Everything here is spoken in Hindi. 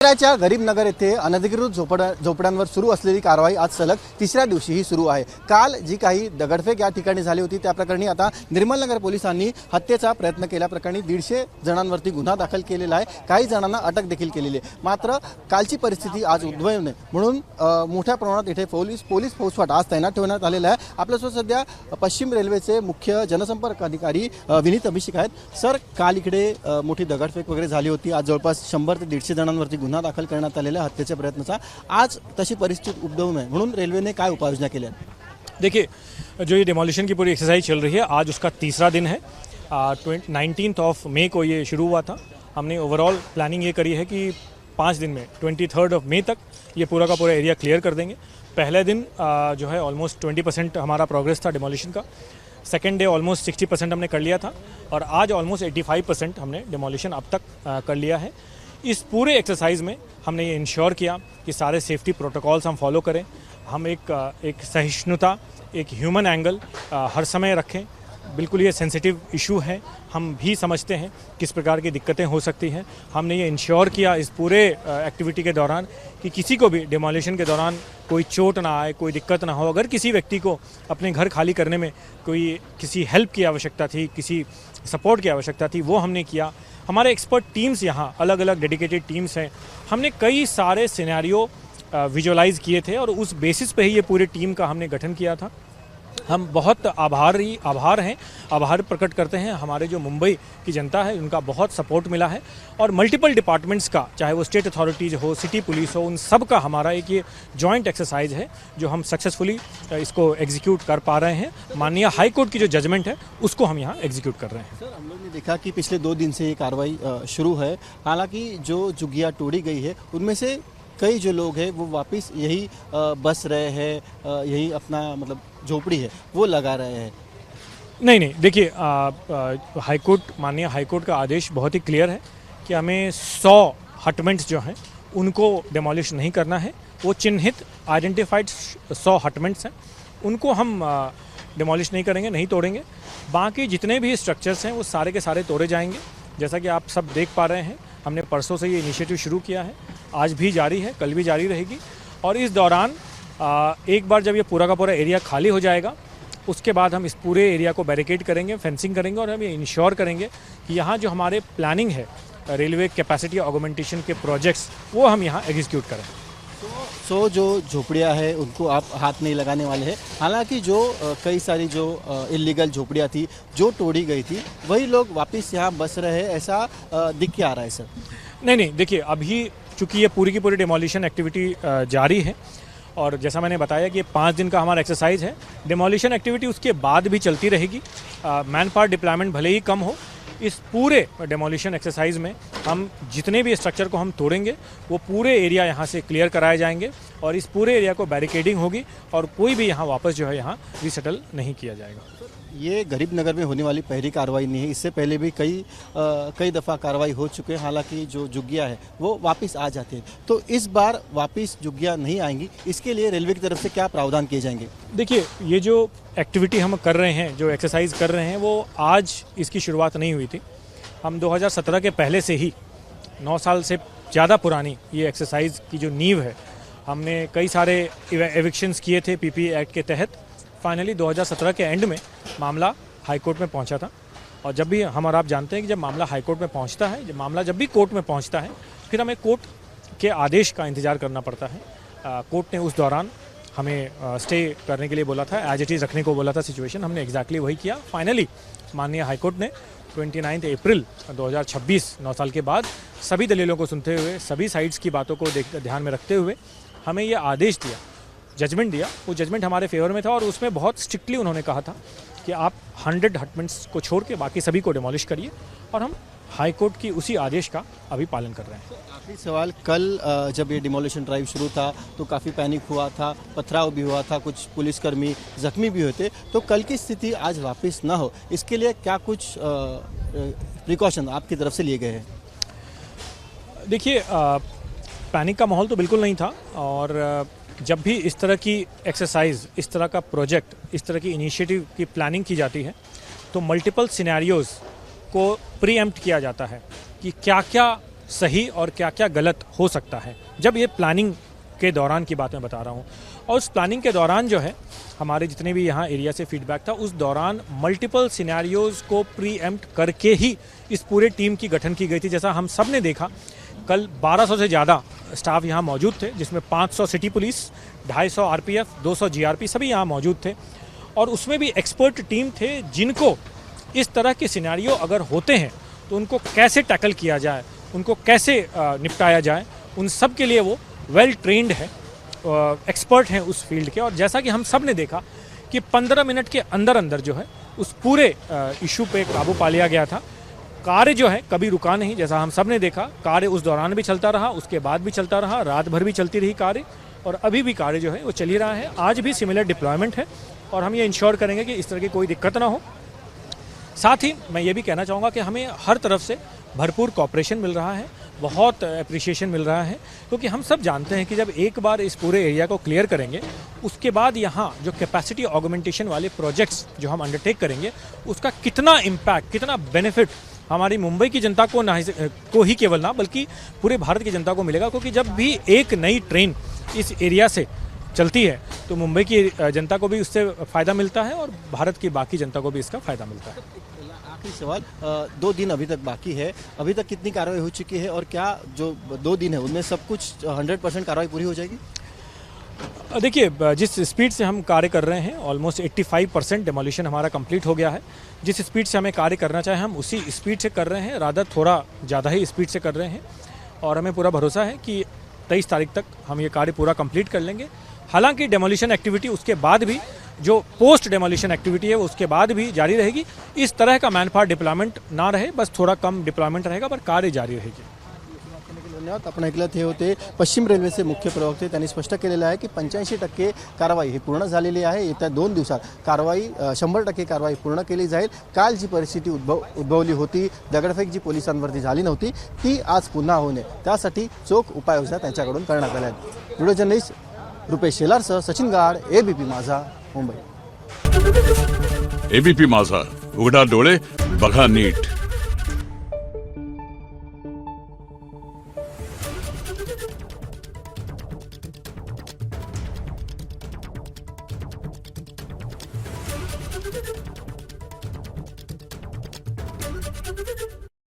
शहराच्या गरीबनगर येथे अनधिकृत झोपड्यांवर सुरू असलेली कारवाई आज सलग तिसऱ्या दिवशीही सुरू आहे। काल जी काही दगडफेक या ठिकाणी झाली होती त्या प्रकरणी आता निर्मलनगर पोलिसांनी हत्येचा प्रयत्न केल्याप्रकरणी 150 जणांवरती गुन्हा दाखल केलेला आहे। काही जणांना अटक देखील केलेली आहे। मात्र कालची परिस्थिती आज उद्भवू नये म्हणून मोठ्या प्रमाणात इथे पोलीस फौजफाट आज तैनात ठेवण्यात आलेला आहे। आपल्यासोबत सध्या पश्चिम रेल्वेचे मुख्य जनसंपर्क अधिकारी विनीत अभिषेक आहेत। सर, काल इकडे मोठी दगडफेक वगैरे झाली होती। आज जवळपास 100 ते 150 जणांवरती गुन्हा दाखल करण्यात आलेला हत्येच्या प्रयत्नाचा। आज तशी परिस्थिती उद्भवू नये म्हणून रेलवे ने काय उपाययोजना केल्या? देखिए, जो ये डिमोलिशन की पूरी एक्सरसाइज चल रही है, आज उसका तीसरा दिन है। 19 मई को ये शुरू हुआ था। हमने ओवरऑल प्लानिंग ये करी है कि 5 दिन में 23 मई तक ये पूरा का पूरा एरिया क्लियर कर देंगे। पहले दिन जो है ऑलमोस्ट 20% हमारा प्रोग्रेस था डिमोलिशन का। सेकेंड डे ऑलमोस्ट 60% हमने कर लिया था और आज ऑलमोस्ट 85% हमने डिमोलिशन अब तक कर लिया है। इस पूरे एक्सरसाइज में हमने ये इंश्योर किया कि सारे सेफ्टी प्रोटोकॉल्स हम फॉलो करें। हम एक सहिष्णुता, एक ह्यूमन एंगल हर समय रखें। बिल्कुल ये सेंसिटिव इशू है, हम भी समझते हैं किस प्रकार की दिक्कतें हो सकती हैं। हमने ये इंश्योर किया इस पूरे एक्टिविटी के दौरान कि किसी को भी डिमोलिशन के दौरान कोई चोट ना आए, कोई दिक्कत ना हो। अगर किसी व्यक्ति को अपने घर खाली करने में किसी हेल्प की आवश्यकता थी, किसी सपोर्ट की आवश्यकता थी, वो हमने किया। हमारे एक्सपर्ट टीम्स यहाँ अलग अलग डेडिकेटेड टीम्स हैं। हमने कई सारे सिनेरियो विजुअलाइज किए थे और उस बेसिस पे ही ये पूरी टीम का हमने गठन किया था। हम बहुत आभार प्रकट करते हैं हमारे जो मुंबई की जनता है, उनका बहुत सपोर्ट मिला है। और मल्टीपल डिपार्टमेंट्स का, चाहे वो स्टेट अथॉरिटीज़ हो, सिटी पुलिस हो, उन सब का हमारा एक ये जॉइंट एक्सरसाइज है जो हम सक्सेसफुली इसको एग्जीक्यूट कर पा रहे हैं। माननीय हाई कोर्ट की जो जजमेंट है उसको हम यहाँ एग्जीक्यूट कर रहे हैं। सर, हम लोग ने देखा कि पिछले 2 दिन से ये कार्रवाई शुरू है। हालांकि जो झुग्गियाँ तोड़ी गई है उनमें से कई जो लोग हैं वो वापस यही बस रहे हैं, यही अपना मतलब झोपड़ी है वो लगा रहे हैं। नहीं, देखिए, माननीय हाईकोर्ट का आदेश बहुत ही क्लियर है कि हमें 100 हटमेंट्स जो हैं उनको डिमोलिश नहीं करना है। वो चिन्हित आइडेंटिफाइड 100 हटमेंट्स हैं, उनको हम डिमोलिश नहीं करेंगे, नहीं तोड़ेंगे। बाकी जितने भी स्ट्रक्चर्स हैं वो सारे के सारे तोड़े जाएंगे। जैसा कि आप सब देख पा रहे हैं, हमने परसों से ये इनिशिएटिव शुरू किया है, आज भी जारी है, कल भी जारी रहेगी। और इस दौरान एक बार जब ये पूरा का पूरा एरिया खाली हो जाएगा उसके बाद हम इस पूरे एरिया को बैरिकेड करेंगे, फेंसिंग करेंगे और हम ये इंश्योर करेंगे कि यहाँ जो हमारे प्लानिंग है रेलवे कैपेसिटी ऑगमेंटेशन के प्रोजेक्ट्स वो हम यहाँ एग्जीक्यूट करें। सो जो झोपड़ियाँ हैं उनको आप हाथ नहीं लगाने वाले हैं। हालांकि जो कई सारी जो इलीगल झोपड़ियाँ थी जो तोड़ी गई थी वही लोग वापस यहाँ बस रहे हैं, ऐसा दिख के आ रहा है सर? नहीं, देखिए, अभी चूँकि ये पूरी की पूरी डिमोलिशन एक्टिविटी जारी है और जैसा मैंने बताया कि ये 5 दिन का हमारा एक्सरसाइज है। डिमोलिशन एक्टिविटी उसके बाद भी चलती रहेगी। मैन पावर डिप्लॉयमेंट भले ही कम हो, इस पूरे डिमोलिशन एक्सरसाइज में हम जितने भी स्ट्रक्चर को हम तोड़ेंगे वो पूरे एरिया यहाँ से क्लियर कराए जाएंगे और इस पूरे एरिया को बैरिकेडिंग होगी और कोई भी यहाँ वापस जो है यहाँ रीसेटल नहीं किया जाएगा। ये गरीब नगर में होने वाली पहली कार्रवाई नहीं है, इससे पहले भी कई दफ़ा कार्रवाई हो चुके हैं। हालांकि जो झुग्गियाँ है वो वापस आ जाते हैं, तो इस बार वापस झुग्गियाँ नहीं आएंगी। इसके लिए रेलवे की तरफ से क्या प्रावधान किए जाएंगे? देखिए, ये जो एक्टिविटी हम कर रहे हैं, जो एक्सरसाइज कर रहे हैं, वो आज इसकी शुरुआत नहीं हुई थी। हम 2017 के पहले से ही 9 साल से ज़्यादा पुरानी ये एक्सरसाइज की जो नींव है, हमने कई सारे एविक्शंस किए थे पीपी एक्ट के तहत। फाइनली 2017 के एंड में मामला हाईकोर्ट में पहुंचा था और जब भी हम और आप जानते हैं कि जब मामला हाईकोर्ट में पहुंचता है, जब मामला जब भी कोर्ट में पहुंचता है फिर हमें कोर्ट के आदेश का इंतज़ार करना पड़ता है। कोर्ट ने उस दौरान हमें स्टे करने के लिए बोला था, एज इट इज़ रखने को बोला था सिचुएशन, हमने एग्जैक्टली वही किया। फाइनली माननीय हाईकोर्ट ने 29 अप्रैल 2026, 9 साल के बाद, सभी दलीलों को सुनते हुए, सभी साइड्स की बातों को ध्यान में रखते हुए हमें ये आदेश दिया, जजमेंट दिया। वो जजमेंट हमारे फेवर में था और उसमें बहुत स्ट्रिक्टली उन्होंने कहा था कि आप 100 हटमेंट्स को छोड़ के बाकी सभी को डिमोलिश करिए और हम हाई कोर्ट की उसी आदेश का अभी पालन कर रहे हैं। आखिरी सवाल, कल जब ये डिमोलिशन ड्राइव शुरू था तो काफ़ी पैनिक हुआ था, पथराव भी हुआ था, कुछ पुलिसकर्मी जख्मी भी हुए थे, तो कल की स्थिति आज वापस ना हो इसके लिए क्या कुछ प्रिकॉशन आपकी तरफ से लिए गए हैं? देखिए, पैनिक का माहौल तो बिल्कुल नहीं था और जब भी इस तरह की एक्सरसाइज, इस तरह का प्रोजेक्ट, इस तरह की इनिशिएटिव की प्लानिंग की जाती है तो मल्टीपल सिनेरियोज़ को प्रीएम्प्ट किया जाता है कि क्या क्या सही और क्या क्या गलत हो सकता है। जब ये प्लानिंग के दौरान की बात मैं बता रहा हूँ, और उस प्लानिंग के दौरान जो है हमारे जितने भी यहाँ एरिया से फीडबैक था, उस दौरान मल्टीपल सिनेरियोज को प्री एम्प्ट करके ही इस पूरे टीम की गठन की गई थी। जैसा हम सब ने देखा, कल 1200 से ज़्यादा स्टाफ यहाँ मौजूद थे, जिसमें 500 सिटी पुलिस, 250 आरपीएफ, 200 जीआरपी सभी यहाँ मौजूद थे। और उसमें भी एक्सपर्ट टीम थे जिनको इस तरह के सिनेरियो अगर होते हैं तो उनको कैसे टैकल किया जाए, उनको कैसे निपटाया जाए, उन सब के लिए वो वेल ट्रेंड है, एक्सपर्ट हैं उस फील्ड के। और जैसा कि हम सब ने देखा कि 15 मिनट के अंदर अंदर जो है उस पूरे इशू पे काबू पा लिया गया था। कार्य जो है कभी रुका नहीं, जैसा हम सब ने देखा, कार्य उस दौरान भी चलता रहा, उसके बाद भी चलता रहा, रात भर भी चलती रही कार्य, और अभी भी कार्य जो है वो चल ही रहा है। आज भी सिमिलर डिप्लॉयमेंट है और हम ये इंश्योर करेंगे कि इस तरह की कोई दिक्कत ना हो। साथ ही मैं ये भी कहना चाहूँगा कि हमें हर तरफ से भरपूर कॉपरेशन मिल रहा है, बहुत अप्रिशिएशन मिल रहा है, क्योंकि हम सब जानते हैं कि जब एक बार इस पूरे एरिया को क्लियर करेंगे, उसके बाद यहाँ जो कैपेसिटी ऑगमेंटेशन वाले प्रोजेक्ट्स जो हम अंडरटेक करेंगे, उसका कितना इम्पैक्ट, कितना बेनिफिट हमारी मुंबई की जनता को ही केवल ना बल्कि पूरे भारत की जनता को मिलेगा। क्योंकि जब भी एक नई ट्रेन इस एरिया से चलती है तो मुंबई की जनता को भी उससे फ़ायदा मिलता है और भारत की बाकी जनता को भी इसका फ़ायदा मिलता है। आखिरी सवाल, 2 दिन अभी तक बाकी है, अभी तक कितनी कार्रवाई हो चुकी है और क्या जो 2 दिन है उनमें सब कुछ 100% कार्रवाई पूरी हो जाएगी? देखिए, जिस स्पीड से हम कार्य कर रहे हैं, ऑलमोस्ट 85% डेमोलिशन हमारा कंप्लीट हो गया है। जिस स्पीड से हमें कार्य करना चाहे हम उसी स्पीड से कर रहे हैं, रादर थोड़ा ज़्यादा ही स्पीड से कर रहे हैं, और हमें पूरा भरोसा है कि 23 तारीख तक हम ये कार्य पूरा कंप्लीट कर लेंगे। हालांकि डेमोलिशन एक्टिविटी उसके बाद भी, जो पोस्ट डेमोलिशन एक्टिविटी है वो उसके बाद भी जारी रहेगी। इस तरह का मैन पावर डिप्लॉयमेंट ना रहे, बस थोड़ा कम डिप्लॉयमेंट रहेगा, पर कार्य जारी रहेगी। धन्यवाद. आपण ऐकलं ते होते पश्चिम रेल्वेचे मुख्य प्रवक्ते. त्यांनी स्पष्ट केलेलं आहे की 85% कारवाई ही पूर्ण झालेली आहे. येत्या 2 दिवसात कारवाई 100% कारवाई पूर्ण केली जाईल. काल जी परिस्थिती उद्भवली होती, दगडफेक जी पोलिसांवरती झाली नव्हती, ती आज पुन्हा होऊ नये त्यासाठी चोख उपाययोजना त्यांच्याकडून करण्यात आल्या आहेत. व्हिडिओ जर्नलिस्ट रुपेश शेलारसह सचिन गाड, एबीपी माझा, मुंबई. एबीपी माझा, उघडा डोळे बघा नीट.